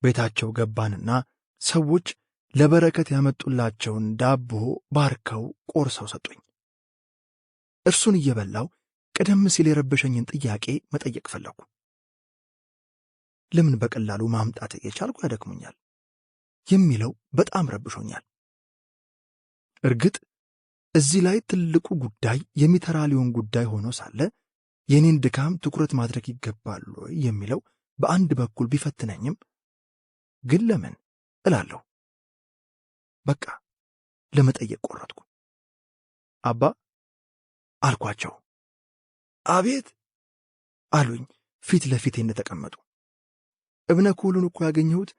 ቤታቸው ገባንና ሰዎች ለበረከት ያመጡላቸውን ዳቦ ባርከው ቆርሰው ሰጡኝ። እርሱን እየበላው ቀደም ሲል የረበሸኝን ጥያቄ መጠየቅ ፈለኩ። ለምን በቀላሉ ማምጣት የቻልኩ ያደክሙኛል የሚለው በጣም ረብሾኛል። እርግጥ እዚህ ላይ ትልቁ ጉዳይ የሚተራሊዮን ጉዳይ ሆኖ ሳለ የኔን ድካም ትኩረት ማድረግ ይገባል የሚለው በአንድ በኩል ቢፈትነኝም ግን ለምን እላለሁ። በቃ ለመጠየቅ ቆረጥኩ። አባ አልኳቸው። አቤት አሉኝ ፊት ለፊቴ እንደተቀመጡ። እብነ ኩሉን እኮ ያገኘሁት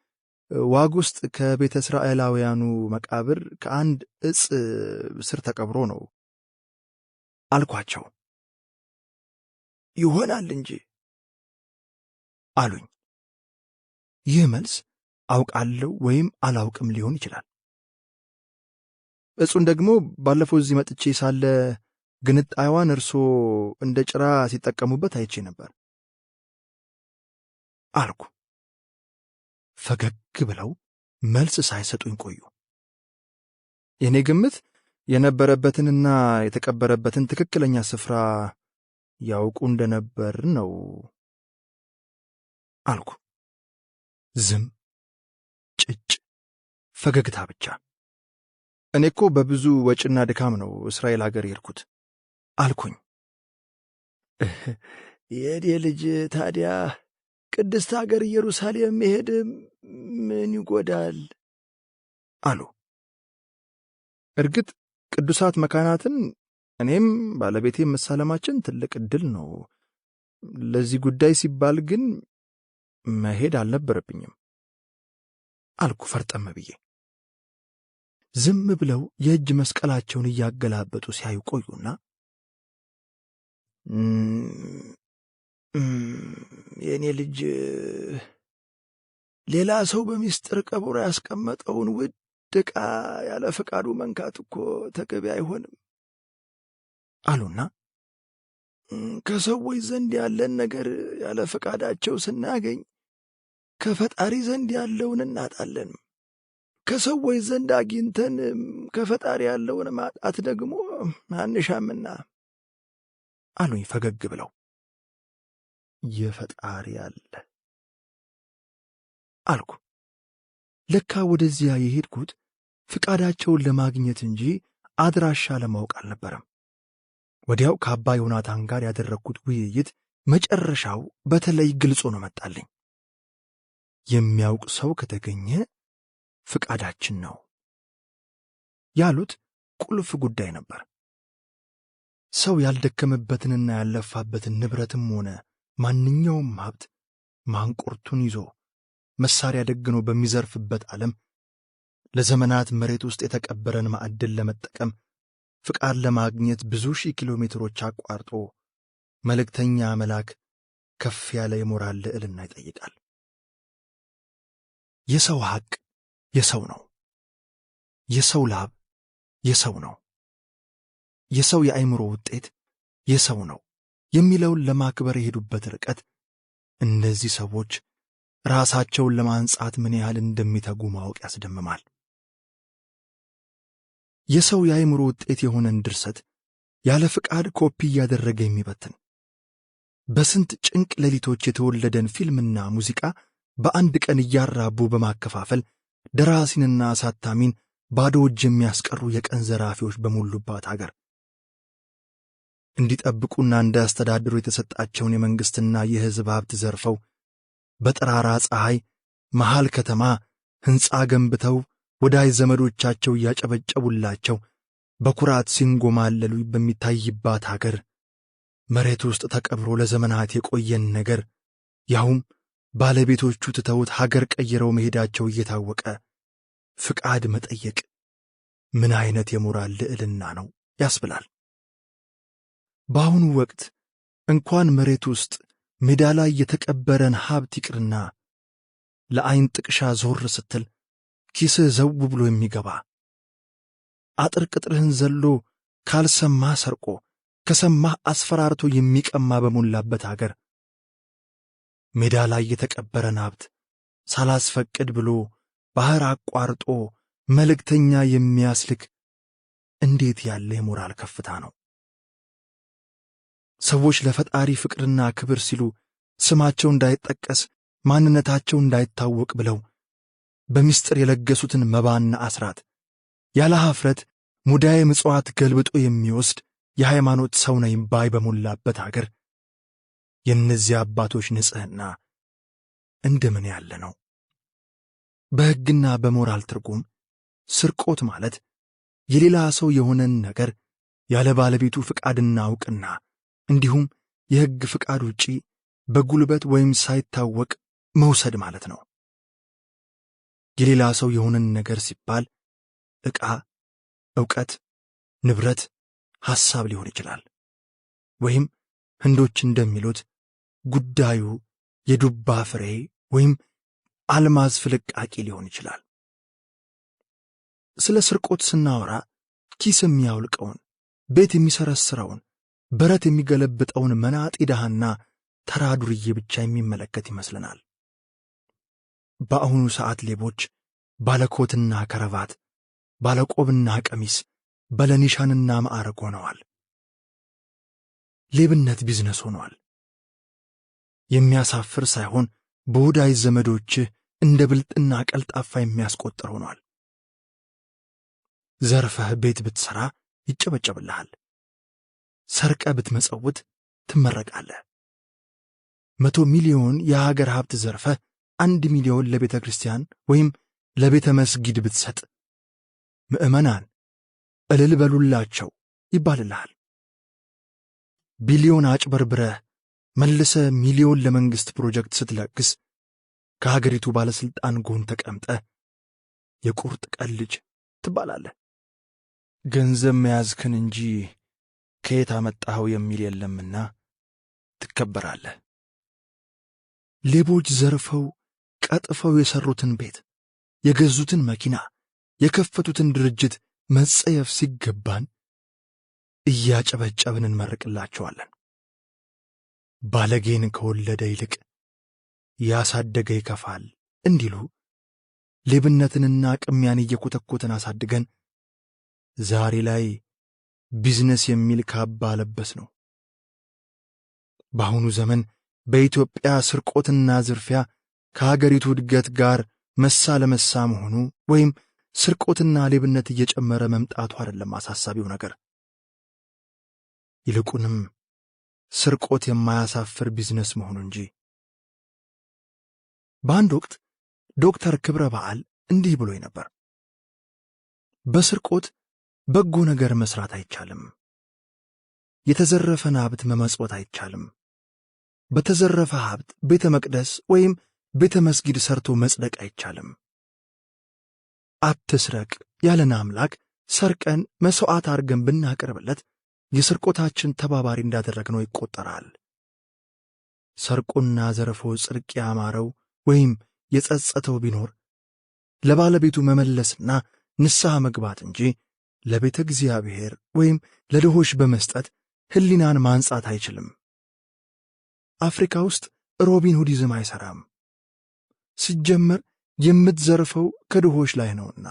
ዋግ ውስጥ ከቤተ እስራኤላውያኑ መቃብር ከአንድ ዕፅ ስር ተቀብሮ ነው አልኳቸው። ይሆናል እንጂ አሉኝ። ይህ መልስ አውቃለሁ ወይም አላውቅም ሊሆን ይችላል። ዕፁን ደግሞ ባለፈው እዚህ መጥቼ ሳለ ግንጣይዋን እርሶ እንደ ጭራ ሲጠቀሙበት አይቼ ነበር አልኩ። ፈገግ ብለው መልስ ሳይሰጡኝ ቆዩ። የኔ ግምት የነበረበትንና የተቀበረበትን ትክክለኛ ስፍራ ያውቁ እንደነበር ነው አልኩ። ዝም፣ ጭጭ፣ ፈገግታ ብቻ። እኔ እኮ በብዙ ወጪና ድካም ነው እስራኤል ሀገር የሄድኩት አልኩኝ። የኔ ልጅ ታዲያ ቅድስት ሀገር ኢየሩሳሌም መሄድ ምን ይጎዳል አሉ። እርግጥ ቅዱሳት መካናትን እኔም ባለቤቴም መሳለማችን ትልቅ ዕድል ነው። ለዚህ ጉዳይ ሲባል ግን መሄድ አልነበረብኝም አልኩ ፈርጠም ብዬ። ዝም ብለው የእጅ መስቀላቸውን እያገላበጡ ሲያዩ ቆዩና የኔ ልጅ ሌላ ሰው በሚስጥር ቀብሮ ያስቀመጠውን ውድ ዕቃ ያለ ፈቃዱ መንካት እኮ ተገቢ አይሆንም አሉና ከሰዎች ዘንድ ያለን ነገር ያለ ፈቃዳቸው ስናገኝ ከፈጣሪ ዘንድ ያለውን እናጣለን። ከሰዎች ዘንድ አግኝተን ከፈጣሪ ያለውን ማጣት ደግሞ አንሻምና አሉኝ ፈገግ ብለው። የፈጣሪ አለ አልኩ። ለካ ወደዚያ የሄድኩት ፍቃዳቸውን ለማግኘት እንጂ አድራሻ ለማወቅ አልነበረም። ወዲያው ከአባ ዮናታን ጋር ያደረግኩት ውይይት መጨረሻው በተለይ ግልጽ ሆኖ መጣልኝ። የሚያውቅ ሰው ከተገኘ ፍቃዳችን ነው ያሉት ቁልፍ ጉዳይ ነበር። ሰው ያልደከመበትንና ያለፋበትን ንብረትም ሆነ ማንኛውም ሀብት ማንቁርቱን ይዞ መሳሪያ ደግኖ በሚዘርፍበት ዓለም ለዘመናት መሬት ውስጥ የተቀበረን ማዕድን ለመጠቀም ፍቃድ ለማግኘት ብዙ ሺህ ኪሎ ሜትሮች አቋርጦ መልእክተኛ መላክ ከፍ ያለ የሞራል ልዕልና ይጠይቃል። የሰው ሐቅ የሰው ነው። የሰው ላብ የሰው ነው። የሰው የአእምሮ ውጤት የሰው ነው የሚለውን ለማክበር የሄዱበት ርቀት እነዚህ ሰዎች ራሳቸውን ለማንጻት ምን ያህል እንደሚተጉ ማወቅ ያስደምማል። የሰው የአእምሮ ውጤት የሆነን ድርሰት ያለ ፍቃድ ኮፒ እያደረገ የሚበትን በስንት ጭንቅ ሌሊቶች የተወለደን ፊልምና ሙዚቃ በአንድ ቀን እያራቡ በማከፋፈል ደራሲንና አሳታሚን ባዶ እጅ የሚያስቀሩ የቀን ዘራፊዎች በሞሉባት አገር እንዲጠብቁና እንዳያስተዳድሩ የተሰጣቸውን የመንግሥትና የሕዝብ ሀብት ዘርፈው በጠራራ ፀሐይ መሃል ከተማ ሕንፃ ገንብተው ወዳጅ ዘመዶቻቸው እያጨበጨቡላቸው በኩራት ሲንጎማለሉ በሚታይባት አገር መሬት ውስጥ ተቀብሮ ለዘመናት የቆየን ነገር ያውም ባለቤቶቹ ትተውት ሀገር ቀይረው መሄዳቸው እየታወቀ ፍቃድ መጠየቅ ምን አይነት የሞራል ልዕልና ነው ያስብላል። በአሁኑ ወቅት እንኳን መሬት ውስጥ ሜዳ ላይ የተቀበረን ሀብት ይቅርና ለአይን ጥቅሻ ዞር ስትል ኪስህ ዘው ብሎ የሚገባ አጥር ቅጥርህን ዘሎ ካልሰማህ ሰርቆ ከሰማህ አስፈራርቶ የሚቀማ በሞላበት አገር ሜዳ ላይ የተቀበረን ሀብት ሳላስፈቅድ ብሎ ባህር አቋርጦ መልእክተኛ የሚያስልክ እንዴት ያለ የሞራል ከፍታ ነው! ሰዎች ለፈጣሪ ፍቅርና ክብር ሲሉ ስማቸው እንዳይጠቀስ ማንነታቸው እንዳይታወቅ ብለው በሚስጥር የለገሱትን መባና አስራት ያለ ኀፍረት ሙዳየ ምጽዋት ገልብጦ የሚወስድ የሃይማኖት ሰው ነኝ ባይ በሞላበት አገር የእነዚህ አባቶች ንጽሕና እንደምን ያለ ነው! በሕግና በሞራል ትርጉም ስርቆት ማለት የሌላ ሰው የሆነን ነገር ያለ ባለቤቱ ፍቃድና ዕውቅና እንዲሁም የሕግ ፍቃድ ውጪ በጉልበት ወይም ሳይታወቅ መውሰድ ማለት ነው። የሌላ ሰው የሆነን ነገር ሲባል ዕቃ፣ ዕውቀት፣ ንብረት፣ ሐሳብ ሊሆን ይችላል። ወይም ህንዶች እንደሚሉት ጉዳዩ የዱባ ፍሬ ወይም አልማዝ ፍልቃቂ ሊሆን ይችላል። ስለ ስርቆት ስናወራ ኪስ የሚያውልቀውን፣ ቤት የሚሰረስረውን፣ በረት የሚገለብጠውን መናጢ ድሃና ተራ ዱርዬ ብቻ የሚመለከት ይመስለናል። በአሁኑ ሰዓት ሌቦች ባለኮትና ከረባት፣ ባለቆብና ቀሚስ፣ ባለኒሻንና ማዕረግ ሆነዋል። ሌብነት ቢዝነስ ሆኗል። የሚያሳፍር ሳይሆን በወዳጅ ዘመዶችህ እንደ ብልጥና ቀልጣፋ የሚያስቆጥር ሆኗል። ዘርፈህ ቤት ብትሠራ ይጨበጨብልሃል። ሰርቀ ብትመጸውት ትመረቃለህ። 100 ሚሊዮን የሀገር ሀብት ዘርፈህ 1 ሚሊዮን ለቤተ ክርስቲያን ወይም ለቤተ መስጊድ ብትሰጥ ምዕመናን እልል በሉላቸው ይባልልሃል። ቢሊዮን አጭበርብረህ መልሰ ሚሊዮን ለመንግሥት ፕሮጀክት ስትለግስ ከሀገሪቱ ባለሥልጣን ጎን ተቀምጠህ የቁርጥ ቀን ልጅ ትባላለህ። ገንዘብ መያዝክን እንጂ ከየት አመጣኸው የሚል የለምና ትከበራለህ። ሌቦች ዘርፈው ቀጥፈው የሠሩትን ቤት፣ የገዙትን መኪና፣ የከፈቱትን ድርጅት መጸየፍ ሲገባን እያጨበጨብን እንመርቅላቸዋለን። ባለጌን ከወለደ ይልቅ ያሳደገ ይከፋል እንዲሉ ሌብነትንና ቅሚያን እየኮተኮትን አሳድገን ዛሬ ላይ ቢዝነስ የሚል ካባ ለበስ ነው። በአሁኑ ዘመን በኢትዮጵያ ስርቆትና ዝርፊያ ከሀገሪቱ እድገት ጋር መሳ ለመሳ መሆኑ ወይም ስርቆትና ሌብነት እየጨመረ መምጣቱ አይደለም አሳሳቢው ነገር። ይልቁንም ስርቆት የማያሳፍር ቢዝነስ መሆኑ እንጂ። በአንድ ወቅት ዶክተር ክብረ በዓል እንዲህ ብሎኝ ነበር። በስርቆት በጎ ነገር መስራት አይቻልም። የተዘረፈን ሀብት መመጽወት አይቻልም። በተዘረፈ ሀብት ቤተ መቅደስ ወይም ቤተ መስጊድ ሰርቶ መጽደቅ አይቻልም። አትስረቅ ያለን አምላክ ሰርቀን መሥዋዕት አድርገን ብናቀርብለት የስርቆታችን ተባባሪ እንዳደረግነው ይቆጠራል። ሰርቆና ዘርፎ ጽድቅ ያማረው ወይም የጸጸተው ቢኖር ለባለቤቱ መመለስና ንስሐ መግባት እንጂ ለቤተ እግዚአብሔር ወይም ለድሆች በመስጠት ሕሊናን ማንጻት አይችልም። አፍሪካ ውስጥ ሮቢን ሁዲዝም አይሠራም። ሲጀመር የምትዘርፈው ከድሆች ላይ ነውና።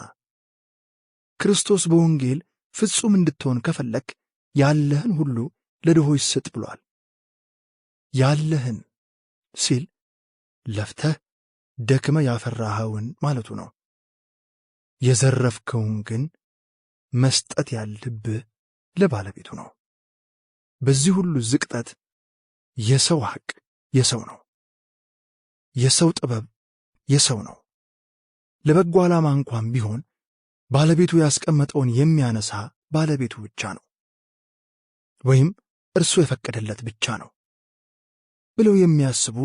ክርስቶስ በወንጌል ፍጹም እንድትሆን ከፈለክ ያለህን ሁሉ ለድሆች ስጥ ብሏል። ያለህን ሲል ለፍተህ ደክመ ያፈራኸውን ማለቱ ነው። የዘረፍከውን ግን መስጠት ያለብህ ለባለቤቱ ነው። በዚህ ሁሉ ዝቅጠት የሰው ሐቅ የሰው ነው። የሰው ጥበብ የሰው ነው። ለበጎ ዓላማ እንኳን ቢሆን ባለቤቱ ያስቀመጠውን የሚያነሳ ባለቤቱ ብቻ ነው፣ ወይም እርሱ የፈቀደለት ብቻ ነው ብለው የሚያስቡ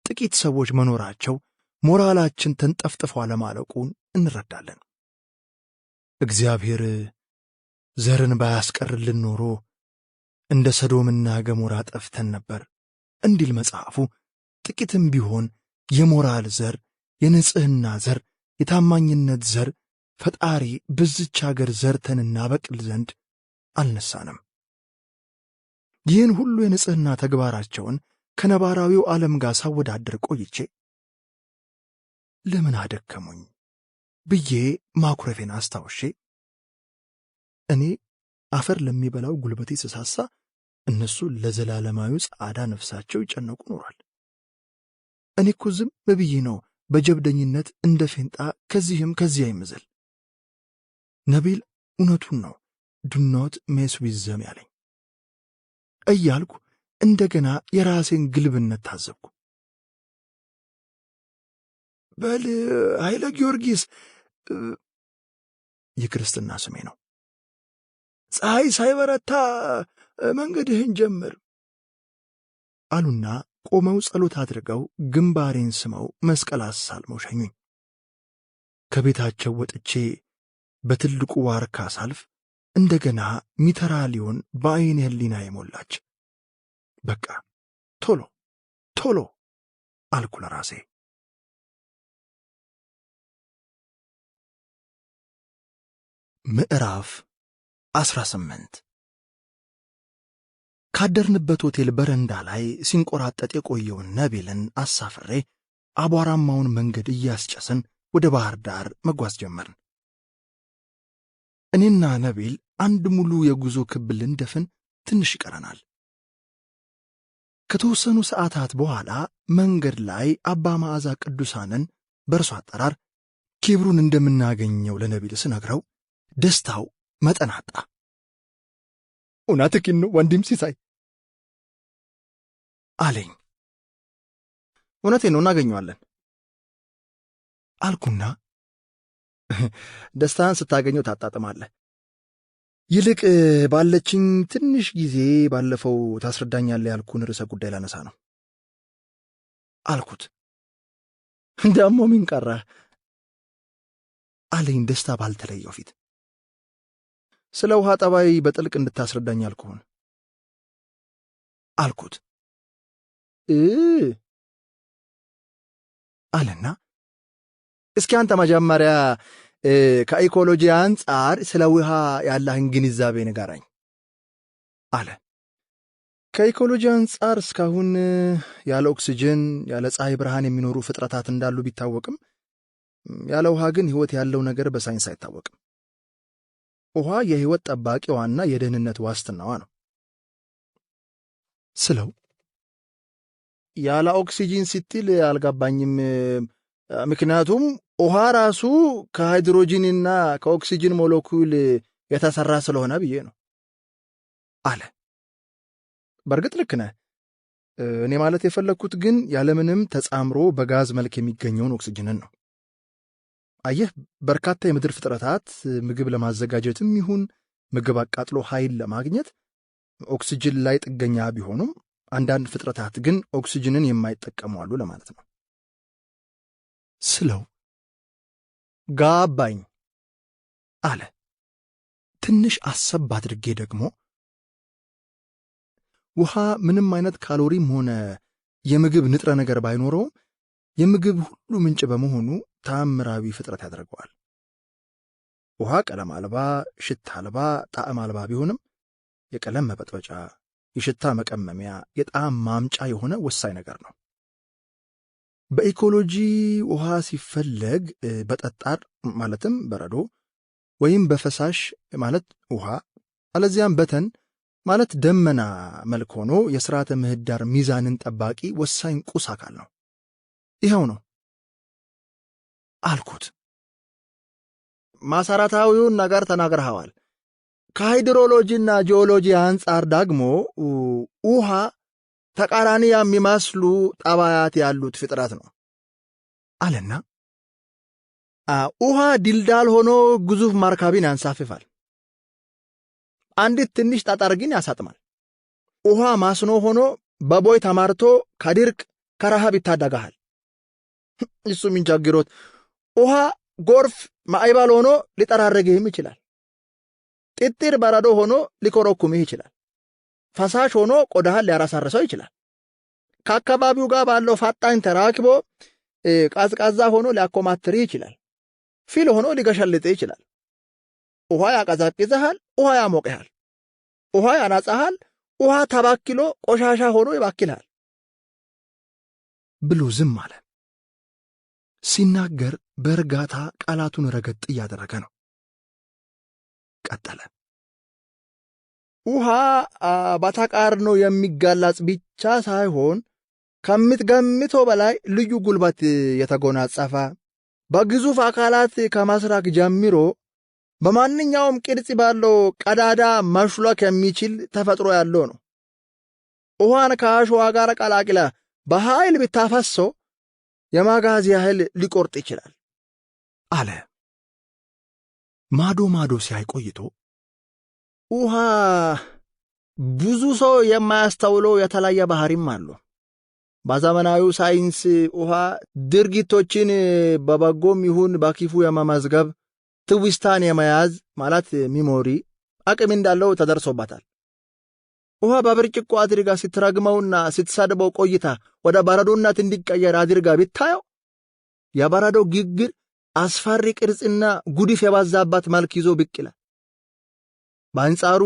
ጥቂት ሰዎች መኖራቸው ሞራላችን ተንጠፍጥፎ አለማለቁን እንረዳለን። እግዚአብሔር ዘርን ባያስቀርልን ኖሮ እንደ ሰዶምና ገሞራ ጠፍተን ነበር እንዲል መጽሐፉ ጥቂትም ቢሆን የሞራል ዘር፣ የንጽሕና ዘር፣ የታማኝነት ዘር ፈጣሪ በዚች አገር ዘርተን እናበቅል ዘንድ አልነሳንም። ይህን ሁሉ የንጽሕና ተግባራቸውን ከነባራዊው ዓለም ጋር ሳወዳድር ቆይቼ ለምን አደከሙኝ ብዬ ማኩረፌን አስታውሼ እኔ አፈር ለሚበላው ጉልበቴ ስሳሳ እነሱ ለዘላለማዊ ጻዕዳ ነፍሳቸው ይጨነቁ ኖሯል። እኔ እኮ ዝም ብዬ ነው በጀብደኝነት እንደ ፌንጣ ከዚህም ከዚያ ይምዘል። ነቢል እውነቱን ነው do not mess with them ያለኝ እያልኩ እንደገና የራሴን ግልብነት ታዘብኩ። በል ኃይለ ጊዮርጊስ የክርስትና ስሜ ነው። ፀሐይ ሳይበረታ መንገድህን ጀምር አሉና ቆመው ጸሎት አድርገው ግንባሬን ስመው መስቀል አሳልመው ሸኙኝ። ከቤታቸው ወጥቼ በትልቁ ዋርካ ሳልፍ እንደገና ሚተራ ሊሆን በዓይኔ ሕሊና የሞላች። በቃ ቶሎ ቶሎ አልኩ ለራሴ። ምዕራፍ 18 ካደርንበት ሆቴል በረንዳ ላይ ሲንቆራጠጥ የቆየውን ነቢልን አሳፍሬ አቧራማውን መንገድ እያስጨስን ወደ ባህር ዳር መጓዝ ጀመርን። እኔና ነቢል አንድ ሙሉ የጉዞ ክብ ልንደፍን ትንሽ ይቀረናል። ከተወሰኑ ሰዓታት በኋላ መንገድ ላይ አባ መዓዛ ቅዱሳንን በእርሱ አጠራር ኬብሩን እንደምናገኘው ለነቢል ስነግረው ደስታው መጠን አጣ። እውነትህን ነው ወንድም ሲሳይ አለኝ። እውነቴን ነው እናገኘዋለን አልኩና ደስታን ስታገኘው ታጣጥማለህ። ይልቅ ባለችኝ ትንሽ ጊዜ ባለፈው ታስረዳኛለህ ያልኩን ርዕሰ ጉዳይ ላነሳ ነው አልኩት። እንደሞ ምን ቀረህ አለኝ ደስታ ባልተለየው ፊት። ስለ ውሃ ጠባይ በጥልቅ እንድታስረዳኝ ያልኩህን አልኩት። አለና እስኪ አንተ መጀመሪያ ከኢኮሎጂ አንጻር ስለ ውሃ ያለህን ግንዛቤ ንገረኝ አለ። ከኢኮሎጂ አንጻር እስካሁን ያለ ኦክሲጅን ያለ ፀሐይ ብርሃን የሚኖሩ ፍጥረታት እንዳሉ ቢታወቅም ያለ ውሃ ግን ሕይወት ያለው ነገር በሳይንስ አይታወቅም። ውሃ የሕይወት ጠባቂዋና የደህንነት ዋስትናዋ ነው ስለው ያለ ኦክሲጅን ስትል አልገባኝም። ምክንያቱም ውሃ ራሱ ከሃይድሮጂንና ከኦክሲጅን ሞለኪውል የተሰራ ስለሆነ ብዬ ነው አለ። በእርግጥ ልክ ነህ። እኔ ማለት የፈለግኩት ግን ያለምንም ተጻምሮ በጋዝ መልክ የሚገኘውን ኦክሲጅንን ነው። አየህ በርካታ የምድር ፍጥረታት ምግብ ለማዘጋጀትም ይሁን ምግብ አቃጥሎ ኃይል ለማግኘት ኦክሲጅን ላይ ጥገኛ ቢሆኑም አንዳንድ ፍጥረታት ግን ኦክሲጅንን የማይጠቀሙ አሉ ለማለት ነው ስለው ጋባኝ አለ። ትንሽ አሰብ አድርጌ ደግሞ ውሃ ምንም አይነት ካሎሪም ሆነ የምግብ ንጥረ ነገር ባይኖረውም የምግብ ሁሉ ምንጭ በመሆኑ ተአምራዊ ፍጥረት ያደርገዋል። ውሃ ቀለም አልባ፣ ሽታ አልባ፣ ጣዕም አልባ ቢሆንም የቀለም መበጥበጫ፣ የሽታ መቀመሚያ፣ የጣዕም ማምጫ የሆነ ወሳኝ ነገር ነው። በኢኮሎጂ ውሃ ሲፈለግ በጠጣር ማለትም በረዶ ወይም በፈሳሽ ማለት ውሃ አለዚያም በተን ማለት ደመና መልክ ሆኖ የሥርዓተ ምህዳር ሚዛንን ጠባቂ ወሳኝ ቁስ አካል ነው። ይኸው ነው አልኩት። መሰረታዊውን ነገር ተናግረኸዋል። ከሃይድሮሎጂና ጂኦሎጂ አንጻር ደግሞ ውሃ ተቃራኒ የሚመስሉ ጠባያት ያሉት ፍጥረት ነው አለና ውሃ ድልዳል ሆኖ ግዙፍ መርከብን ያንሳፍፋል። አንዲት ትንሽ ጠጠር ግን ያሳጥማል። ውሃ ማስኖ ሆኖ በቦይ ተማርቶ ከድርቅ ከረሃብ ይታደጋል። እሱ ምን ቸግሮት? ውሃ ጎርፍ ማዕበል ሆኖ ሊጠራረግህም ይችላል። ጥጥር በረዶ ሆኖ ሊኮረኩምህ ይችላል። ፈሳሽ ሆኖ ቆዳህን ሊያራሳርሰው ይችላል። ከአካባቢው ጋር ባለው ፈጣን ተራክቦ ቀዝቃዛ ሆኖ ሊያኮማትርህ ይችላል። ፊል ሆኖ ሊገሸልጥህ ይችላል። ውሃ ያቀዘቅዝሃል፣ ውሃ ያሞቅሃል፣ ውሃ ያናጻሃል፣ ውሃ ተባክሎ ቆሻሻ ሆኖ ይባክልሃል ብሎ ዝም አለ። ሲናገር በእርጋታ ቃላቱን ረገጥ እያደረገ ነው። ቀጠለ። ውሃ በተቃርኖ የሚጋለጽ ብቻ ሳይሆን ከምትገምተው በላይ ልዩ ጉልበት የተጎናጸፈ በግዙፍ አካላት ከመስራቅ ጀምሮ በማንኛውም ቅርጽ ባለው ቀዳዳ መሽለክ የሚችል ተፈጥሮ ያለው ነው። ውሃን ከአሸዋ ጋር ቀላቅለ በኃይል ብታፈሰው የማጋዝ ያህል ሊቆርጥ ይችላል አለ። ማዶ ማዶ ሲያይ ቆይቶ ውሃ ብዙ ሰው የማያስተውለው የተለየ ባህሪም አለው። በዘመናዊው ሳይንስ ውሃ ድርጊቶችን በበጎም ይሁን በክፉ የመመዝገብ ትውስታን የመያዝ ማለት ሚሞሪ አቅም እንዳለው ተደርሶበታል። ውሃ በብርጭቆ አድርጋ ስትረግመውና ስትሰድበው ቆይታ ወደ በረዶነት እንዲቀየር አድርጋ ብታየው የበረዶ ግግር አስፈሪ ቅርጽና ጉድፍ የባዛባት መልክ ይዞ ብቅ ይላል። በአንጻሩ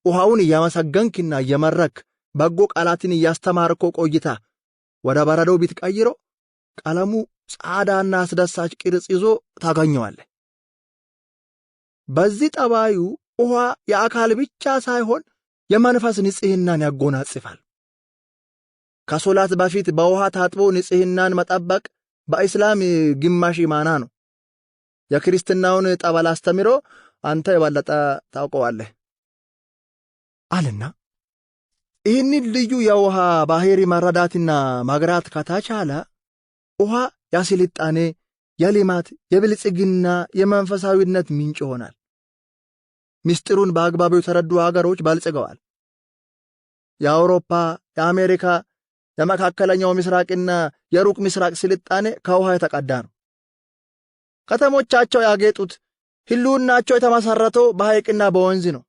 ውሃውን እያመሰገንክና እየመረክ በጎ ቃላትን እያስተማርኮ ቆይታ ወደ በረዶ ብትቀይረው ቀለሙ ጻዳና አስደሳች ቅርጽ ይዞ ታገኘዋለህ። በዚህ ጠባዩ ውሃ የአካል ብቻ ሳይሆን የመንፈስ ንጽህናን ያጎናጽፋል። ከሶላት በፊት በውሃ ታጥቦ ንጽህናን መጠበቅ በእስላም ግማሽ ኢማና ነው። የክርስትናውን ጠበል አስተምሮ አንተ የበለጠ ታውቀዋለህ አለና ይህንን ልዩ የውሃ ባህሪ መረዳትና ማግራት ከተቻለ ውሃ የስልጣኔ፣ የልማት፣ የብልጽግና፣ የመንፈሳዊነት ምንጭ ይሆናል። ምስጢሩን በአግባቡ የተረዱ ሀገሮች በልጽገዋል። የአውሮፓ፣ የአሜሪካ፣ የመካከለኛው ምስራቅና የሩቅ ምስራቅ ስልጣኔ ከውሃ የተቀዳ ነው። ከተሞቻቸው ያጌጡት፣ ህልውናቸው የተመሰረተው በሐይቅና በወንዝ ነው።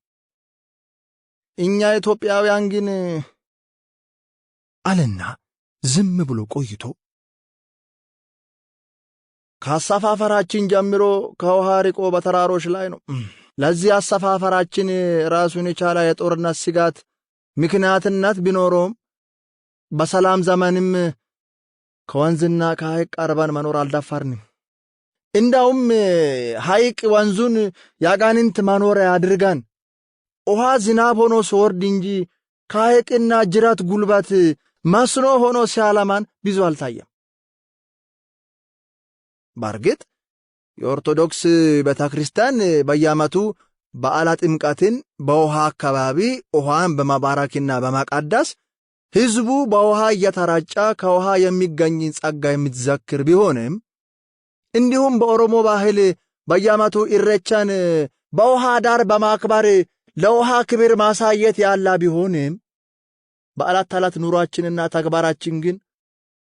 እኛ ኢትዮጵያውያን ግን አለና ዝም ብሎ ቆይቶ ከአሰፋፈራችን ጀምሮ ከውሃ ርቆ በተራሮች ላይ ነው። ለዚህ አሰፋፈራችን ራሱን የቻለ የጦርነት ስጋት ምክንያትነት ቢኖረውም በሰላም ዘመንም ከወንዝና ከሐይቅ ቀርበን መኖር አልደፈርንም። እንዳውም ሐይቅ ወንዙን ያጋንንት መኖሪያ አድርገን ውሃ ዝናብ ሆኖ ሲወርድ እንጂ ከሐይቅና ጅረት ጉልበት መስኖ ሆኖ ሲያለማን ብዙ አልታየም። በርግጥ የኦርቶዶክስ ቤተክርስቲያን በየዓመቱ በዓለ ጥምቀትን በውሃ አካባቢ ውሃን በመባረክና በማቀደስ ሕዝቡ በውሃ እየተራጨ ከውሃ የሚገኝ ጸጋ የምትዘክር ቢሆንም እንዲሁም በኦሮሞ ባህል በየዓመቱ ኢሬቻን በውሃ ዳር በማክበር ለውሃ ክብር ማሳየት ያለ ቢሆንም በዕለት ተዕለት ኑሯችንና ተግባራችን ግን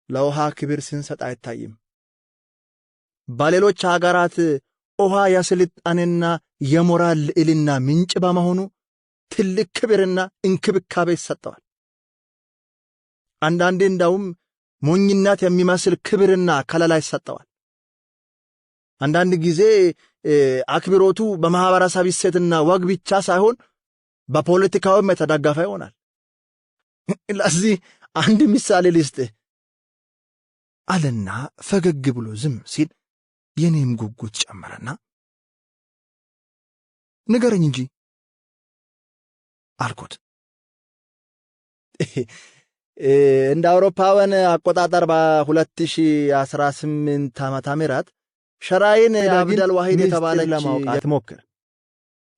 ለውሃ ክብር ስንሰጥ አይታይም። በሌሎች ሀገራት ውሃ የስልጣኔና የሞራል ልዕልና ምንጭ በመሆኑ ትልቅ ክብርና እንክብካቤ ይሰጠዋል። አንዳንዴ እንዳውም ሞኝነት የሚመስል ክብርና ከለላ ይሰጠዋል። አንዳንድ ጊዜ አክብሮቱ በማህበረሰብ እሴትና ወግ ብቻ ሳይሆን በፖለቲካውም የተደገፈ ይሆናል። ለዚህ አንድ ምሳሌ ልስጥህ አለና ፈገግ ብሎ ዝም ሲል የኔም ጉጉት ጨመረና ንገረኝ እንጂ አልኩት። እንደ አውሮፓውያን አቆጣጠር በ2018 ዓመተ ምህረት ሸራይን አብደል ዋሂድ የተባለች ለማውቃት ሞክር።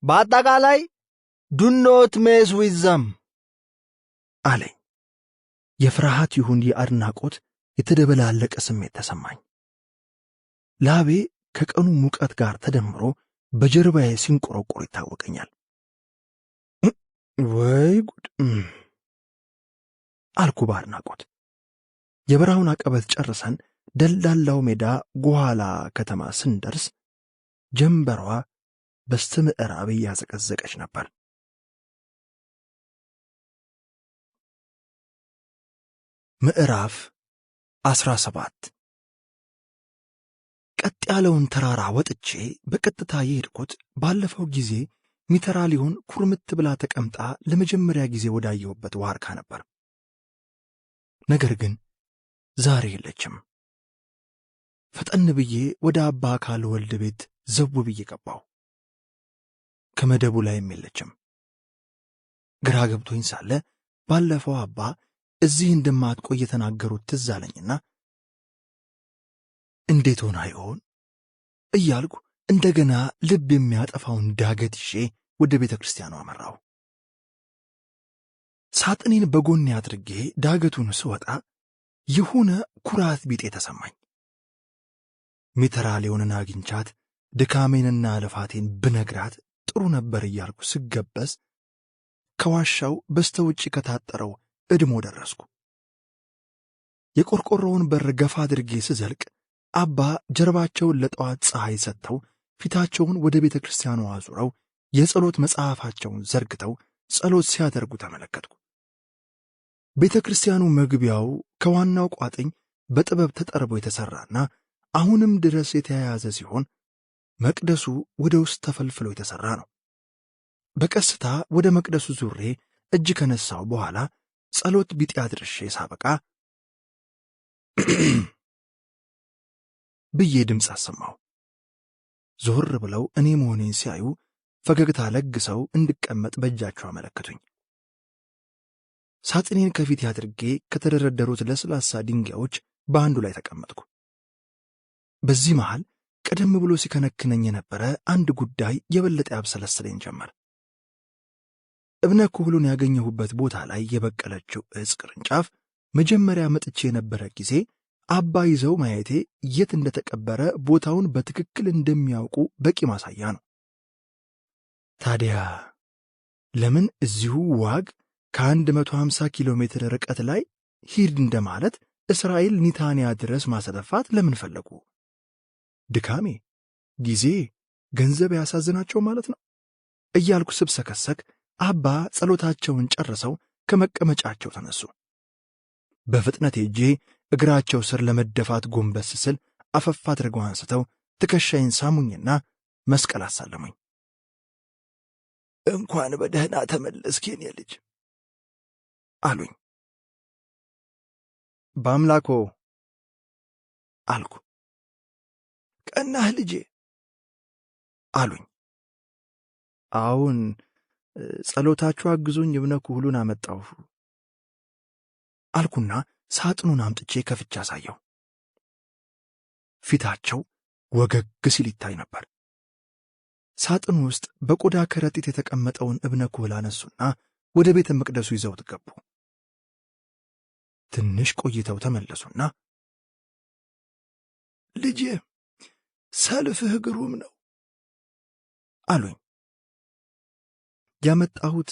በአጠቃላይ do not mess with them አለኝ። የፍርሃት ይሁን የአድናቆት የተደበላለቀ ስሜት ተሰማኝ። ላቤ ከቀኑ ሙቀት ጋር ተደምሮ በጀርባዬ ሲንቆረቆር ይታወቀኛል። ወይ ጉድ አልኩ በአድናቆት። የበረሃውን አቀበት ጨርሰን ደላላው ሜዳ ጓላ ከተማ ስንደርስ ጀንበሯ በስተምዕራብ እያዘቀዘቀች ነበር። ምዕራፍ 17 ቀጥ ያለውን ተራራ ወጥቼ በቀጥታ የሄድኩት ባለፈው ጊዜ ሚተራ ሊሆን ኩርምት ብላ ተቀምጣ ለመጀመሪያ ጊዜ ወዳየሁበት ዋርካ ነበር። ነገር ግን ዛሬ የለችም። ፈጠን ብዬ ወደ አባ አካል ወልድ ቤት ዘው ብዬ ገባሁ። ከመደቡ ላይም የለችም። ግራ ገብቶኝ ሳለ ባለፈው አባ እዚህ እንደማትቆይ የተናገሩት ትዝ አለኝና እንዴት ሆና ይሆን እያልኩ እንደገና ልብ የሚያጠፋውን ዳገት ይዤ ወደ ቤተ ክርስቲያኑ አመራሁ። ሳጥኔን በጎኔ አድርጌ ዳገቱን ስወጣ የሆነ ኩራት ቢጤ ተሰማኝ። ሚተራሊዮንን አግኝቻት ድካሜንና ልፋቴን ብነግራት ጥሩ ነበር እያልኩ ስገበዝ ከዋሻው በስተውጭ ከታጠረው እድሞ ደረስኩ። የቆርቆሮውን በር ገፋ አድርጌ ስዘልቅ አባ ጀርባቸውን ለጠዋት ፀሐይ ሰጥተው ፊታቸውን ወደ ቤተ ክርስቲያኑ አዙረው የጸሎት መጽሐፋቸውን ዘርግተው ጸሎት ሲያደርጉ ተመለከትኩ። ቤተ ክርስቲያኑ መግቢያው ከዋናው ቋጥኝ በጥበብ ተጠርቦ የተሠራና አሁንም ድረስ የተያያዘ ሲሆን መቅደሱ ወደ ውስጥ ተፈልፍሎ የተሠራ ነው። በቀስታ ወደ መቅደሱ ዙሬ እጅ ከነሳው በኋላ ጸሎት ቢጤ አድርሼ ሳበቃ ብዬ ድምፅ አሰማሁ። ዞር ብለው እኔ መሆኔን ሲያዩ ፈገግታ ለግሰው እንድቀመጥ በእጃቸው አመለከቱኝ። ሳጥኔን ከፊት አድርጌ ከተደረደሩት ለስላሳ ድንጋዮች በአንዱ ላይ ተቀመጥኩ። በዚህ መሃል ቀደም ብሎ ሲከነክነኝ የነበረ አንድ ጉዳይ የበለጠ ያብሰለስለኝ ጀመር። እብነ ኩህሉን ያገኘሁበት ቦታ ላይ የበቀለችው ዕፅ ቅርንጫፍ መጀመሪያ መጥቼ የነበረ ጊዜ አባ ይዘው ማየቴ የት እንደተቀበረ ቦታውን በትክክል እንደሚያውቁ በቂ ማሳያ ነው። ታዲያ ለምን እዚሁ ዋግ ከ150 ኪሎ ሜትር ርቀት ላይ ሂድ እንደማለት እስራኤል ኒታንያ ድረስ ማሰለፋት ለምን ፈለጉ? ድካሜ፣ ጊዜ፣ ገንዘብ ያሳዝናቸው ማለት ነው እያልኩ ስብሰከሰክ አባ ጸሎታቸውን ጨርሰው ከመቀመጫቸው ተነሱ። በፍጥነት ሄጄ እግራቸው ስር ለመደፋት ጎንበስ ስል አፈፍ አድርገው አንስተው ትከሻዬን ሳሙኝና መስቀል አሳለሙኝ። እንኳን በደህና ተመለስክ የኔ ልጅ አሉኝ። በአምላኮ አልኩ። ቀናህ ልጄ አሉኝ። አሁን ጸሎታችሁ አግዞኝ እብነ ኩህሉን አመጣሁ አልኩና ሳጥኑን አምጥቼ ከፍቻ አሳየው። ፊታቸው ወገግ ሲል ይታይ ነበር። ሳጥኑ ውስጥ በቆዳ ከረጢት የተቀመጠውን እብነ ኩህል አነሱና ወደ ቤተ መቅደሱ ይዘውት ገቡ። ትንሽ ቆይተው ተመለሱና ልጄ ሰልፍህ ግሩም ነው አሉኝ። ያመጣሁት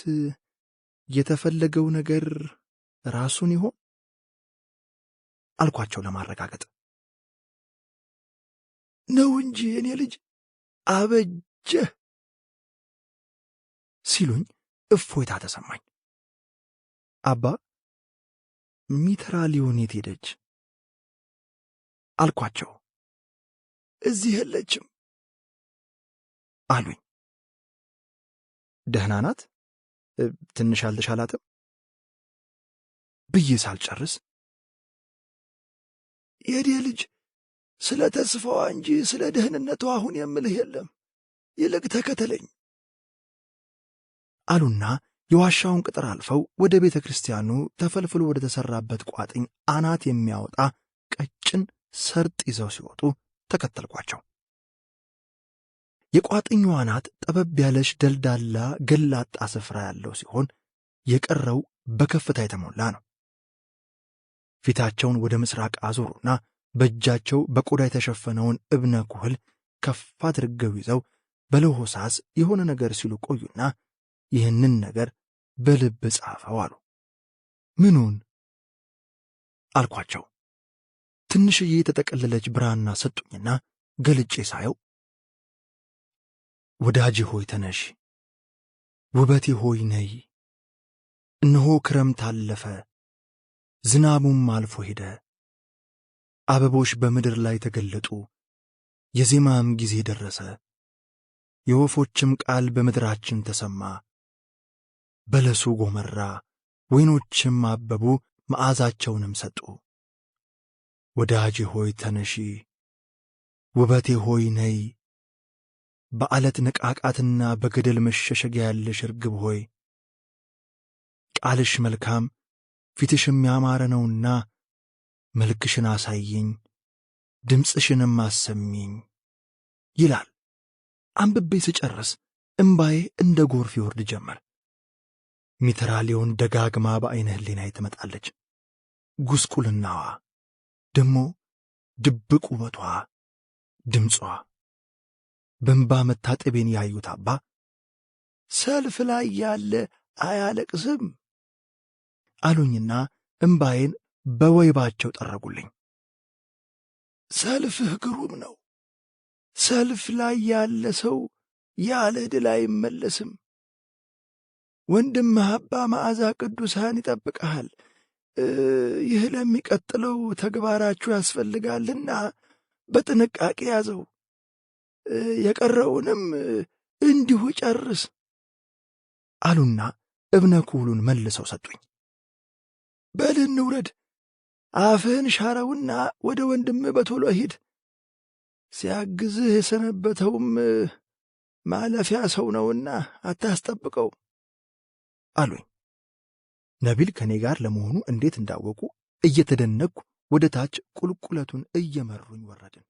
የተፈለገው ነገር ራሱን ይሆን አልኳቸው ለማረጋገጥ። ነው እንጂ የኔ ልጅ አበጀህ ሲሉኝ እፎይታ ተሰማኝ። አባ ሚተራሊዮን የት ሄደች አልኳቸው። እዚህ የለችም አሉኝ። ደህና ናት? ትንሽ አልተሻላትም ብዬ ሳልጨርስ የኔ ልጅ ስለ ተስፋዋ እንጂ ስለ ደህንነቷ አሁን የምልህ የለም፣ ይልቅ ተከተለኝ አሉና የዋሻውን ቅጥር አልፈው ወደ ቤተ ክርስቲያኑ ተፈልፍሎ ወደ ተሠራበት ቋጥኝ አናት የሚያወጣ ቀጭን ሰርጥ ይዘው ሲወጡ ተከተልኳቸው። የቋጥኙ አናት ጠበብ ያለች ደልዳላ ገላጣ ስፍራ ያለው ሲሆን የቀረው በከፍታ የተሞላ ነው። ፊታቸውን ወደ ምስራቅ አዞሩና በእጃቸው በቆዳ የተሸፈነውን እብነ ኩህል ከፍ አድርገው ይዘው በለሆሳስ የሆነ ነገር ሲሉ ቆዩና ይህንን ነገር በልብ ጻፈው አሉ። ምኑን አልኳቸው። ትንሽዬ የተጠቀለለች ብራና ሰጡኝና ገልጬ ሳየው ወዳጄ ሆይ ተነሺ፣ ውበቴ ሆይ ነይ፣ እነሆ ክረምት አለፈ፣ ዝናቡም አልፎ ሄደ፣ አበቦች በምድር ላይ ተገለጡ፣ የዜማም ጊዜ ደረሰ፣ የወፎችም ቃል በምድራችን ተሰማ፣ በለሱ ጎመራ፣ ወይኖችም አበቡ፣ መዓዛቸውንም ሰጡ። ወዳጄ ሆይ ተነሺ፣ ውበቴ ሆይ ነይ፣ በዓለት ንቃቃትና በገደል መሸሸጊያ ያለሽ ርግብ ሆይ ቃልሽ መልካም ፊትሽም ያማረ ነውና መልክሽን አሳይኝ፣ ድምፅሽንም አሰሚኝ ይላል። አንብቤ ስጨርስ እምባዬ እንደ ጎርፍ ይወርድ ጀመር። ሚትራሊዮን ደጋግማ በዐይነ ሕሊናዬ ትመጣለች። ጉስቁልናዋ፣ ደሞ ድብቅ ውበቷ፣ ድምጿ። በእንባ መታጠቤን ያዩት አባ ሰልፍ ላይ ያለ አያለቅስም አሉኝና እምባዬን በወይባቸው ጠረጉልኝ። ሰልፍህ ግሩም ነው። ሰልፍ ላይ ያለ ሰው ያለ ድል አይመለስም። ወንድምህ አባ መዓዛ ቅዱሳን ይጠብቀሃል። ይህ ለሚቀጥለው ተግባራችሁ ያስፈልጋልና በጥንቃቄ ያዘው። የቀረውንም እንዲሁ ጨርስ አሉና እብነ ኩሉን መልሰው ሰጡኝ። በል እንውረድ፣ አፍህን ሻረውና ወደ ወንድምህ በቶሎ ሂድ። ሲያግዝህ የሰነበተውም ማለፊያ ሰው ነውና አታስጠብቀው አሉኝ። ነቢል ከኔ ጋር ለመሆኑ እንዴት እንዳወቁ እየተደነቅኩ ወደ ታች ቁልቁለቱን እየመሩኝ ወረድን።